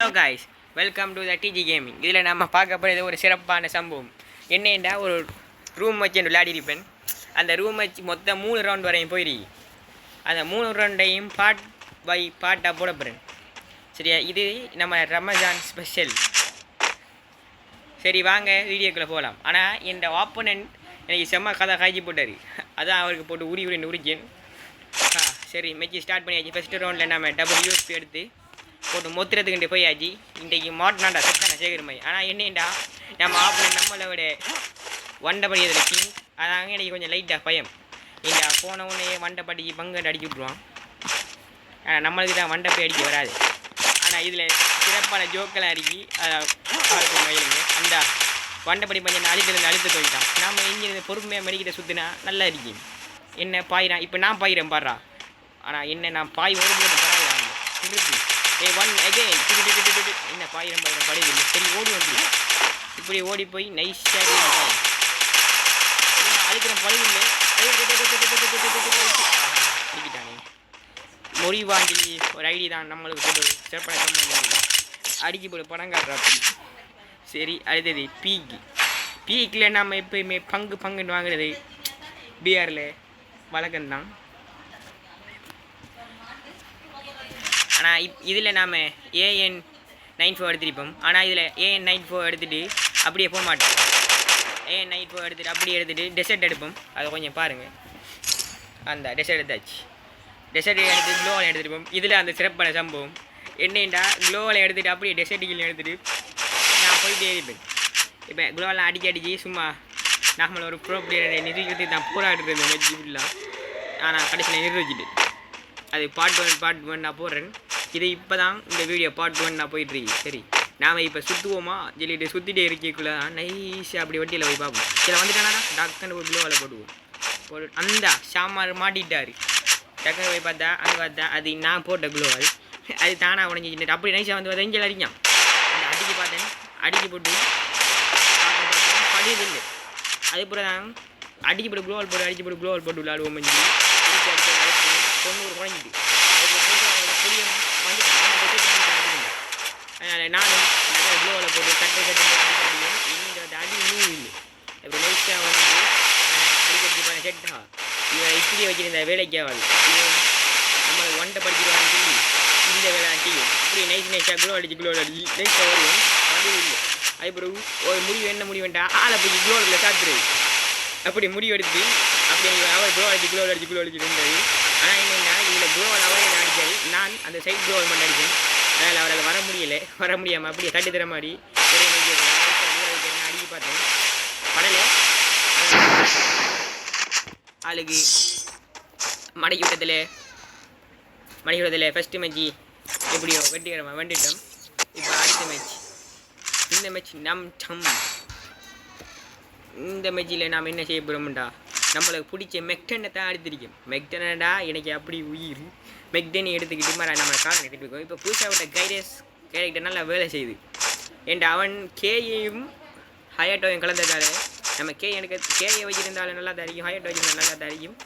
Hello guys, welcome to the DG gaming. இதில் நம்ம பார்க்க போகிறது ஒரு சிறப்பான சம்பவம். என்னென்னா, ஒரு ரூம் வச்சு விளையாடிருப்பேன். அந்த ரூம் வச்சு மொத்தம் 3 ரவுண்ட் வரையும் போயிருக்கு. அந்த 3 ரவுண்டையும் பார்ட் பை பார்ட்டாக போட போகிறேன். சரியா? இது நம்ம ரமஜான் ஸ்பெஷல். சரி, வாங்க வீடியோக்குள்ளே போகலாம். ஆனால் இந்த ஆப்போனன்ட் எனக்கு செம்ம கதை காய்ச்சி போட்டார். அதான் அவருக்கு போட்டு உரிக்கேன். சரி, மெச்சி ஸ்டார்ட் பண்ணியாச்சு. ஃபஸ்ட்டு ரவுண்டில் நம்ம டபுள் யூஎஸ்பி எடுத்து போட்டு மொத்துறதுக்கிட்ட போயாச்சு. இன்றைக்கு மாட்டினாண்டா செத்தான சேகரமாய். ஆனால் என்னண்டா, நம்ம ஆப்போனன்ட் நம்மளை விட வண்டப்படியதில் கிங். அதாங்க இன்றைக்கி கொஞ்சம் லைட்டாக பயம். இந்த போனவுடனே வண்டப்படி பங்கட்டு அடிச்சு விட்ருவான். ஆனால் நம்மளுக்கு தான் வண்டப்பை அடிக்க வராது. ஆனால் இதில் சிறப்பான ஜோக்கெல்லாம் அடிக்கி மயிலுங்க. அந்த வண்டப்படி பஞ்சம் அழுத்து போயிட்டான். நாம் இங்கே பொறுமையாக மெடிக்கிட்ட சுற்றினா நல்லா இருக்கும். என்ன பாயிறான், இப்போ நான் பாயிறேன் பாடுறா. ஆனால் என்ன நான் பாய் ஓடி பரவாயில்ல திருப்பி ஒன் அகெயின் என்ன பாயிரம் படுது. சரி, ஓடி வந்து இப்படி ஓடி போய் நைஸாக அடிக்கிற பழுதில்லை. அடிக்கிட்டானே மொழிவாங்கி ஒரு ஐடி தான் நம்மளுக்கு போட்டு சிறப்பான சம்பளம் அடிக்கி போட்டு படம் காட்டுறாப்பி. சரி, அடுத்தது பீக்கில் நம்ம எப்போயுமே பங்குன்னு வாங்குறது பிஆரில் வழக்கம்தான். ஆனால் இதில் நாம் AN94 எடுத்துருப்போம். ஆனால் இதில் AN94 எடுத்துகிட்டு அப்படியே போக மாட்டோம். AN94 எடுத்துகிட்டு அப்படியே டெசர்ட் எடுப்போம். அதை கொஞ்சம் பாருங்கள். அந்த டெசர்ட் எடுத்தாச்சு. டெசர்ட் எடுத்து க்ளோவலை எடுத்துருப்போம். இதில் அந்த சிறப்பான சம்பவம் என்னென்னா, க்ளோவலை எடுத்துகிட்டு அப்படியே டெசர்ட்டுகள் எடுத்துகிட்டு நான் போயிட்டே இருப்பேன். இப்போ க்ளோவெல்லாம் அடிச்சு சும்மா நார்மல் ஒரு ப்ரோ பிளேயரை நிரூபிக்கிறதுக்கு நான் போராடிட்டு இருந்தேன் மெஜி ஃபுல்லாக. ஆனால் கடைசியில் நிரூபிச்சுட்டு அது பார்ட் ஒன் நான் போடுறேன். இது இப்போ தான் இந்த வீடியோ பார்ட் 1 நான் போயிட்டுருக்கு. சரி, நாம் இப்போ சுற்றுவோமா சொல்லிட்டு சுற்றிட்டே இருக்கக்குள்ளே நைஸாக அப்படி வட்டியில் போய் பார்ப்போம். இதில் வந்துட்டானா டக்குன்னு ஒரு க்ளோவில் போட்டு அந்த சாமார் மாட்டிட்டார். டக்குன்னு போய் பார்த்தா அது நான் போட்ட க்ளோவல். அது தானாக உடஞ்சிட்டு அப்படி நைஸாக வந்து எஞ்சல் அடிக்கான். அந்த அடிக்கி பார்த்தேன், அடிக்கி போட்டு படியதில்லை. அதுக்கப்புறம் தான் அடிக்கி போட்டு க்ளோவல் போட்டு விளையாடுவோம். மஞ்சள் 90 குறைஞ்சிட்டு அதனால் நானும் நிறைய க்ளோவில் போட்டு கட்டை அடி இன்னும் இல்லை. இப்போ நைஸாக வந்து அடிக்கிறது செட்டா இவன் இப்படியே வச்சுருந்த வேலைக்கு ஆகாது. இவன் நம்மளுக்கு ஒன்றை படிச்சிருவான்னு சொல்லி இந்த வேலை செய்யும். இப்படி நைஸாக க்ளோ அடிச்சு நைஸாக வருவோம். அதுவும் இல்லை. அதுக்கப்புறம் ஒரு முடிவு என்ன முடிவுண்டா, ஆளை போய் க்ளோவில் சாத்துறது. அப்படி முடிவு எடுத்து அப்படி அவர் க்ளோ அடிச்சு இருந்தார். ஆனால் என்னென்னா, இதில் க்ளோவல் அவரே அடித்தார். நான் அந்த சைட் க்ளோவல் மட்டும் அடித்தேன். அதனால் அவரால் வர முடியாமல் அப்படியே தட்டி தர மாதிரி அடிக்கி பார்த்தேன். படலை ஆளுக்கு மடக்கி விட்டதில் ஃபஸ்ட்டு மேட்ச்சு எப்படியோ வெண்டிட்டோம். இப்போ அடுத்த மேட்ச். இந்த மேட்ச் இந்த மேட்சில் நாம் என்ன செய்ய போகிறோம்டா, நம்மளுக்கு பிடிச்ச மெக்டனை தான் அடித்திருக்கோம். மெக்டனடா எனக்கு அப்படி உயிர். மெக்டனை எடுத்துக்கிட்டு மாதிரி நம்ம காலம் எடுத்துகிட்டு இருக்கோம். இப்போ புதுசாக விட்ட கைரஸ் கேரக்டர் நல்லா வேலை செய்யுது. ஏன்டா அவன் கேயையும் ஹயட்டோவையும் கலந்ததால் நம்ம கேயை வச்சுருந்தாலும் நல்லா தரிக்கும், ஹயட்டோ வச்சுருந்தா நல்லா தரிக்கும்.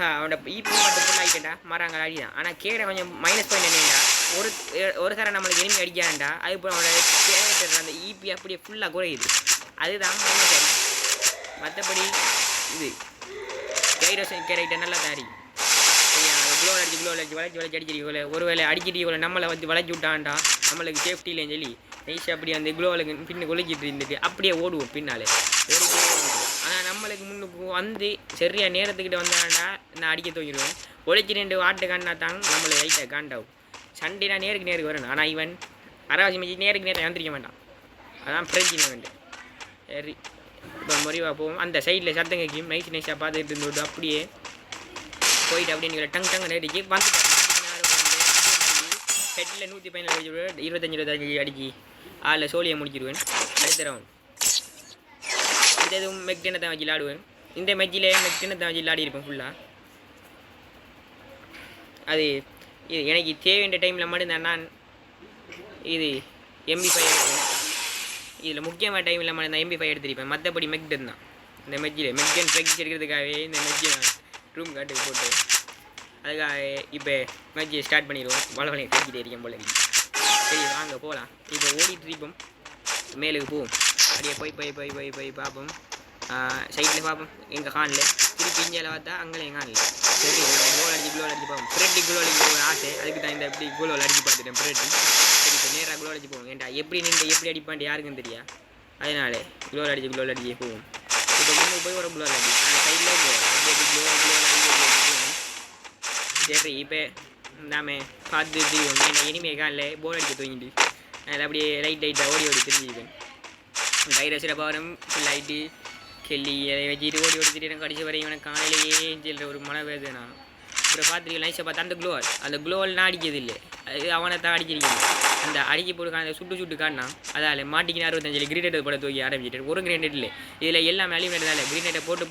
அவனோட ஈபி மட்டும் ஃபுல் ஆகிட்டா மாறாங்க அடிதான். ஆனால் கேரை கொஞ்சம் மைனஸ் பாயிண்ட் என்னடா, ஒரு தரம் நம்மளுக்கு எனிமி அடிக்காண்டா அதுக்கப்புறம் அவனோட கேரக்டர் அந்த ஈபி அப்படியே ஃபுல்லாக குறையுது. அதுதான் மைனஸ் ஆகி. மற்றபடி இது கைரோஸ் கேரக்டர் நல்லா தாரி க்ளோ அடிச்சு அடிச்சிருக்கோல. ஒருவேளை அடிச்சிட்டு நம்மளை வந்து வளைச்சி விட்டான்டா நம்மளுக்கு சேஃப்டி இல்லைன்னு சொல்லி நைஸாக அப்படி அந்த க்ளோவில் பின்னு கொலைச்சிட்டு இருந்துட்டு அப்படியே ஓடுவோம் பின்னாலே ஓடிட்டே. ஆனால் நம்மளுக்கு முன்னுக்கு வந்து சரியாக நேரத்துக்கிட்ட வந்தாண்டா நான் அடிக்க தூங்கிடுவேன். ஒழிச்சு 2 ஆட்டு காண்டா தான் நம்மளுக்கு லைட்டாக காண்டாகும். சண்டைனா நேருக்கு வரணும். ஆனால் இவன் அரைவாசி மச்சி நேருக்கு வந்துருக்க மாட்டான். அதான் பிரச்சனை வேண்டு. சரி, இப்போ முறிவாக போவோம். அந்த சைடில் சத்தம் கேட்கும். நைஸாக பார்த்துட்டு இருந்தோடு அப்படியே போயிட்டு அப்படின்னு டங்கு நேரிச்சு வந்துட்டு ஹெட்டில் 115 25 அடிச்சு ஆளில் சோழியை முடிச்சிடுவேன். அடுத்த ரவுண்ட் இது எதுவும் மெக்டனை தான் வச்சு விளாடுவேன். இந்த மெச்சில் மெக்டனை தான் வச்சு விளாடிருப்பேன் ஃபுல்லாக. அது இது எனக்கு தேவையான டைமில் மட்டும்தான் நான் இது MP5 எடுப்பேன். இதில் முக்கியமான டைமில் மட்டும் MP5 எடுத்துருப்பேன். மற்றபடி மெக்டன் தான். இந்த மெச்சில் மெக்டன் ப்ராக்டிஸ் எடுக்கிறதுக்காகவே இந்த மெச்சியை நான் ரூம் காட்டுக்கு போட்டு அதுக்காக இப்போ மேட்ச் ஸ்டார்ட் பண்ணிடுவோம். வளவலையை கட்டிக்கிட்டே இருக்கேன் போல. சரி வாங்க. வாங்க போகலாம். இப்போ ஓடிட்டு இருப்போம், மேலுக்கு போவோம். அப்படியே போய் போய் போய் போய் போய் பார்ப்போம். சைட்டில் பார்ப்போம், எங்கள் காணில் திருப்பி இந்தியாவில் பார்த்தா அங்கேயும் காணில். சரி நம்ம கோல் அடிச்சு பார்ப்போம். பிரெட்டி கோல் அடிச்சு போக ஆசை, அதுக்கு தான் இந்த எப்படி கோல் அடிச்சு பார்த்துட்டேன் பிரெட்டி. சரி இப்போ நேராக கோல் அடிச்சு போவோம். ஏன்டா எப்படி நின்று எப்படி அடிப்பான்ட்டு யாருக்கும் தெரியா, அதனால கோல் அடிச்சு போவோம். இப்போ முன்னுக்கு போய் ஒரு கோல் அடி அந்த சைடில் போவோம். சரி இப்போ நாம பார்த்து தெரியும். ஏன்னா இனிமே காலில் போல் அடிக்க தூங்கிட்டு அதில் அப்படியே லைட்டாக ஓடி தெரிஞ்சுக்குவேன். டைரஸில் பாரம் லைட்டு கெல்லி அதை வச்சுட்டு ஓடி திடீர்னு கடிச்ச வரையும் எனக்கு காலையிலேயே சொல்கிற ஒரு மன வேதனை. அப்புறம் பார்த்துருக்கேன் நைஸை பார்த்தா அந்த க்ளோவல் நான் அடிக்கிறது இல்லை, அது அவனை தான் அடிச்சிருக்கேன். அந்த அடிக்க போட்டு அந்த சுட்டு காட்டினான். அதால் மாட்டிக்கின்னு 65 கிரீனேட் போட தூக்கி ஆரம்பிச்சிட்டு ஒரு கிரீனேட் இல்லை, இதில் எல்லாம் அலிமேட்டால கிரீனேட்டை போட்டு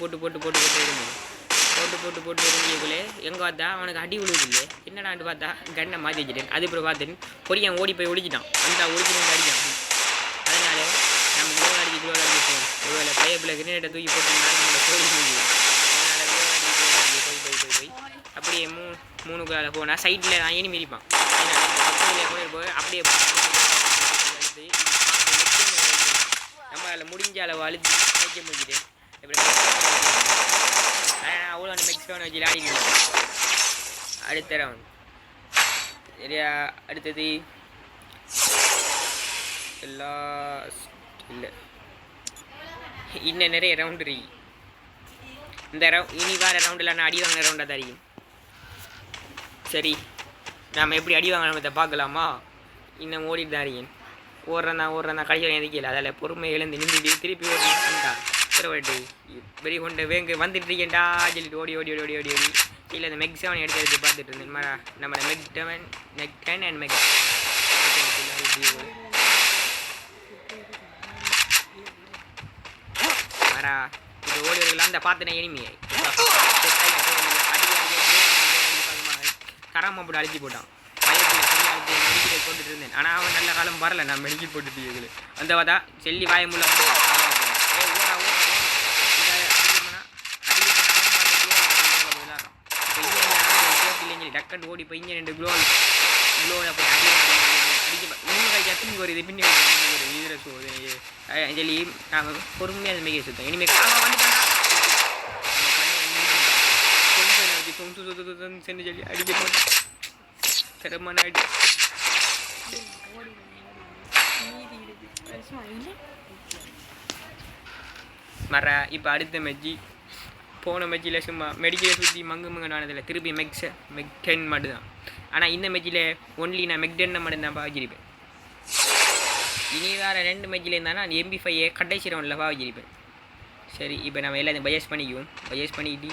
இருந்தீங்களே எங்கே பார்த்தா அவனுக்கு அடி விழுவதில்லை. என்னடான்னு பார்த்தா கண்ணை மாற்றி வச்சுட்டேன். அது அப்புறம் பார்த்துட்டு பொடியன் ஓடி போய் ஒழிச்சிட்டான். அந்த ஒழிச்சு அடித்தான். அதனால நம்ம கோல் அடிச்சு போவோம். ஒருவேளை பைப்பில் கிரீனேட்டை தூக்கி போட்டோம்னா நம்மளோட கோழி முடியும். அதனால் போய் அப்படியே 3 கோலால் போனால் சைட்டில் நான் ஏனி மிதிப்பான். போய் அப்படியே நம்மளால் முடிஞ்ச அளவு அழுத்தி வைக்க முடிஞ்சிட்டேன். அவ்வளோ மெக்ஸோன் வச்சு ஆடிக்கலாம். அடுத்த ரவுண்ட் சரியா? அடுத்தது இல்லை, இன்னும் நிறைய ரவுண்டு இருக்கு. இந்த இனி வேறு ரவுண்டில் நான் அடி வாங்கின ரவுண்டாக தான் இருக்கும். சரி நாம் எப்படி அடி வாங்கினதை பார்க்கலாமா? இன்னும் ஓடிட்டு தான் இருக்கேன். ஓடுறேன் கடைசியில் எதிர்க்கல. அதில் பொறுமை எழுந்து நின்றுட்டு திருப்பி ஓடிட்டா பிறவாட்டி வெறி கொண்டு வேங்க வந்துட்டு இருக்கேன்டா சொல்லிட்டு ஓடி கீழே அந்த மெக்ஸவன் எடுத்து பார்த்துட்டு இருந்தேன். நம்ம மெக்டன் அண்ட் மெக் வரா இது ஓடி வரலாம். அந்த பார்த்தனே எனிமையை தராம போட்டு அழிச்சு போட்டான். மெடிக்கல் போட்டுட்டு இருந்தேன். ஆனால் அவன் நல்ல காலம் வரல. நான் மெடிக்கல் போட்டுட்டு அந்த பார்த்தா செல்லி வாயமுள்ள டக்குன்னு ஓடி போய் இங்கே 2 க்ளோவில் போய் அடிக்க இன்னும் ஒரு இது பின்னி ஒரு இதில் சோதனை சொல்லி நாங்கள் பொறுமையாக அது மிக சுத்தம். இனிமேல் சென்று சொல்லி அடிக்க போட்டேன். சிரமமான அடி மர. இப்போ அடுத்த மெஜ்ஜி போன மெஜ்ஜில் சும்மா மெடிக்கலை சுற்றி மங்குமங்கனானதில்லை. திருப்பி மெக்10 மட்டும்தான். ஆனால் இந்த மெஜ்ஜில் ஒன்லி நான் மெக்10 மட்டும்தான் பாவச்சிருப்பேன். இனி வேறு 2 மெஜ்ஜில் இருந்தால் நான் MP5 கடைசி ரவுண்டில் பாவச்சிருப்பேன். சரி இப்போ நம்ம எல்லாத்தையும் பஜஸ் பண்ணிக்கிட்டு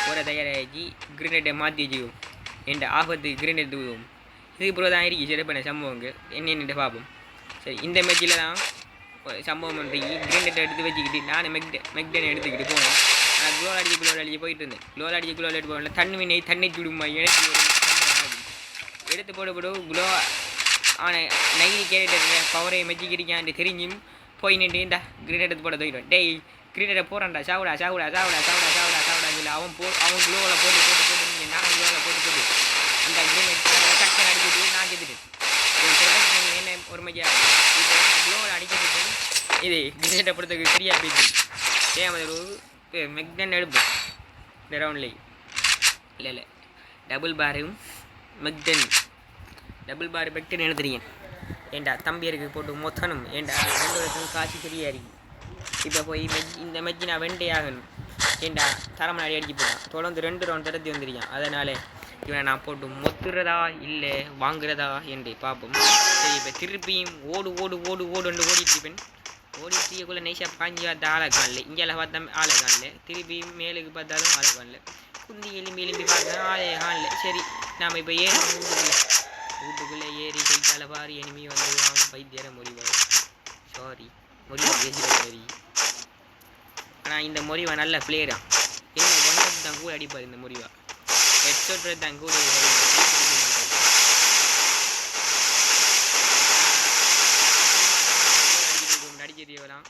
போகிற தயாராகி கிரீனேட்டை மாற்றி வச்சுக்குவோம். என்கிட்ட ஆபத்து கிரீனேட் தூவும். இதுக்கு பிறகு தான் இருக்கு சிறப்பான சம்பவங்க என்னென்னு பார்ப்போம். சரி இந்த மெஜ்ஜில் தான் சம்பவம் பண்ணுறீங்க. கிரீனேட்டை எடுத்து வச்சுக்கிட்டு நான் மெக்டன் எடுத்துக்கிட்டு போனேன். நான் குளோல் அடிச்சு போயிட்டு இருந்தேன். குளோல் எடுத்து போகல தண்ணி சுடுமா எனக்கு எடுத்து போட்டு குளோ அவனை நைலி கேரக்டர் பவரை மெச்சிக்கிறிக்கான்ட்டு தெரிஞ்சும் போய் நின்று இந்த கிரீனேட் எடுத்து போட தூக்கிடுவேன். டேய் கிரீனேட்டை போகிறான்டா சாவுடா சொல்லி அவன் குளோவில் போட்டு நீங்கள் நான் குளோவில் போட்டு அந்த கிரீனேட் டக்குன்னு அடிச்சுட்டு நான் செத்துட்டேன். என்ன ஒரு மையாக இப்போ குளோவில் அடிக்கிறதுக்கு இது கிரீனேட்டை பொறுத்தக்கு சரியாக போயிடுச்சு. ஏன் ஒரு மெக்டன் எடுப்பேன் இந்த ரவுண்ட்லேயே. இல்லை டபுள் பாரும் மெக்டன் எடுத்துறீங்க. ஏண்டா தம்பியருக்கு போட்டு மொத்தனும் ஏண்டா 2 வருஷம் காசு சரியாக இருக்கு. இப்போ போய் இந்த மெஜ்ஜி நான் வெண்டே ஆகணும். ஏண்டா தரமனாடி அடிச்சு போட்டான். தொடர்ந்து 2 ரவுண்ட் தரத்தி வந்துருக்கான். அதனால் இவனை நான் போட்டு மொத்துறதா இல்லை வாங்குறதா என்று பார்ப்போம். சரி இப்போ திருப்பியும் ஓடிட்டுருப்பேன். ஓடிட்டுக்குள்ளே நைஸாக பாஞ்சி பார்த்தா ஆளை காணல. இங்கெல்லாம் பார்த்தா ஆளை காணல. திருப்பியும் மேலுக்கு பார்த்தாலும் ஆளை காணல. குந்தி எலும்பி பார்த்தா ஆளை காணல. சரி நாம் இப்போ ஏறி வீட்டுக்குள்ளே ஏறி கைத்தால் பாரு எனிமி வந்து அவன் பைத்தியர முறிவார். சாரி முறிவா பேசுகிற மாதிரி. ஆனால் இந்த முறிவா நல்ல பிளேயரா. என்ன 1 தான் கூட அடிப்பார் இந்த முறிவா. ஹெட்ஷாட் தான் கூட அடிச்சிருக்கலாம்.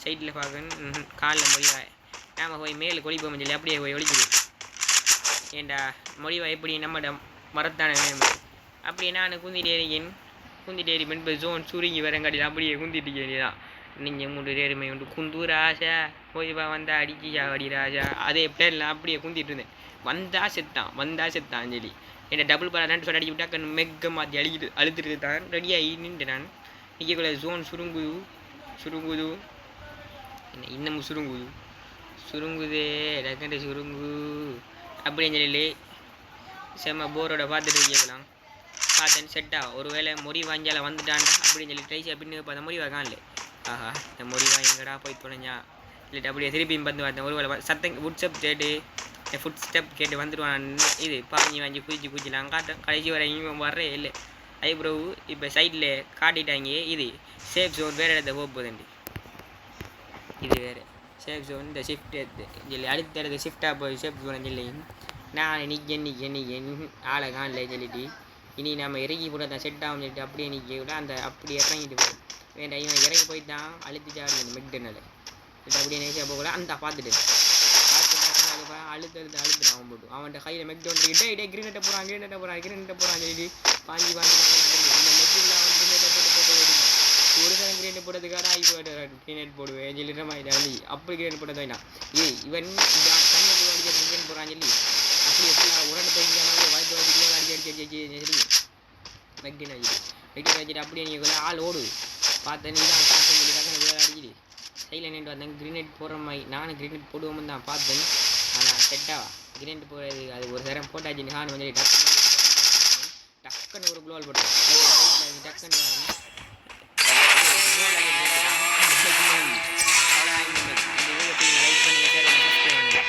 சைட்டில் பார்க்கணும் காலில் மொழிவா நாம் போய் மேலே கொழிப்போம் சொல்லி அப்படியே போய் ஒழிச்சிடுவோம். ஏண்டா மொழிவா எப்படி நம்மட மரத்தான வேணும். அப்படியே நான் குந்திட்டு இருக்கேன். குந்திட்டு ஏறிப்பேன் இப்போ ஜோன் சுருங்கி வரங்காட்டியில் அப்படியே குந்திட்டு வேண்டியதான் நீங்கள் மூன்று ஏறுமை உண்டு குந்தூர் ஆசை போய் வந்தா அடிச்சு அடி ராஜா அதே பிளேன்லாம் அப்படியே குந்திட்டு இருந்தேன் வந்தா செத்தான் சொல்லி என்ன டபுள் பால் ரெண்டு சொல்லி அடிச்சு விட்டா கண் மெக்க மாற்றி அழுத்துட்டு தான் ரெடியாகி நின்று நான் நிற்கக்குள்ள ஜோன் சுருங்குது என்ன இன்னமும் சுருங்குதே டக்குண்டு சுருங்கு அப்படின்னு சொல்லி செம்ம போரோட பார்த்துட்டு கேட்கலாம் பார்த்தேன் செட்டா ஒரு வேளை மொழி வாங்கியால் வந்துட்டான்டா அப்படின்னு சொல்லி ட்ரை அப்படின்னு பார்த்தா மொழி வாங்கான்ல ஆஹா இந்த மொழி வாங்கிங்கடா போய் தொலைஞ்சா இல்லைட்டு அப்படியே திருப்பியும் பார்த்து பார்த்தேன் ஒரு வேளை சத்தம் ஃபுட் ஸ்டெப் கேட்டு வந்துடுவான் இது பாஞ்சி வாங்கி குதிச்சுலாம் காட்டேன் கடைசி வரை இவன் வர்றே இல்லை ஐப்ரோவு இப்போ சைடில் காட்டிட்டாங்க இது சேஃப் ஜோன் வேறு இடத்த போகுதுண்டு இது வேறு சேஃப் ஜோன் இந்த ஷிஃப்ட் எடுத்து சொல்லி அடுத்த இடத்த ஷிஃப்டாக போய் சேஃப் ஜோன் சொல்லி நான் நிற்கேன் ஆளை காணல சொல்லிட்டு இனி நம்ம இறங்கி கூட தான் செட் ஆகும் சொல்லிட்டு அப்படியே நிற்க விட அந்த அப்படி இறங்கிட்டு போய் வேண்டாம் இவன் இறங்கி போய் தான் அழுத்திச்சா மெக்டனல் அப்படியே நேசியாக போகல அந்த பார்த்துட்டு அழுத்துறான் அவன் போட்டு அவன்கிட்ட கையில் மெக்டோன் டே கிரீனட்டை போகிறான் சொல்லி பாஞ்சி இந்த மெட்டில் அவன் கிரீனட்டை போட்டு ஒரு சில கிரீனட் போட்டதுக்காக கிரீனட் போடுவேன் சொல்லிடுற மாதிரி வந்து அப்படி கிரீனட் போட்டது வேணாம் இவன் தண்ணி அடிக்க போகிறான் சொல்லி அப்படியே ஃபுல்லாக உரண்டு போய் வாய்ப்பு அடிச்சு மெக்டின் வச்சுட்டு அப்படியே நீங்கள் ஆள் ஓடுது பார்த்தேன் நீ தான் பார்த்தேன் சொல்லி டக்குனு அடிச்சுட்டு சைடில் நின்று வந்தேன் கிரீனட் போடுற மாதிரி நானும் கிரீனட் போடுவோம்னு தான் பார்த்தேன் ஆனால் செட்டாவா கிரீனட் போடுறது அது ஒரு தரம் போட்டாச்சு நான் வந்து டக்குன்னு ஒரு குளோவால் போட்டேன் டக்குன்னு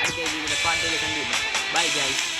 அடுத்த பாட்டு கண்டிப்பாக பாய் காய்ஸ்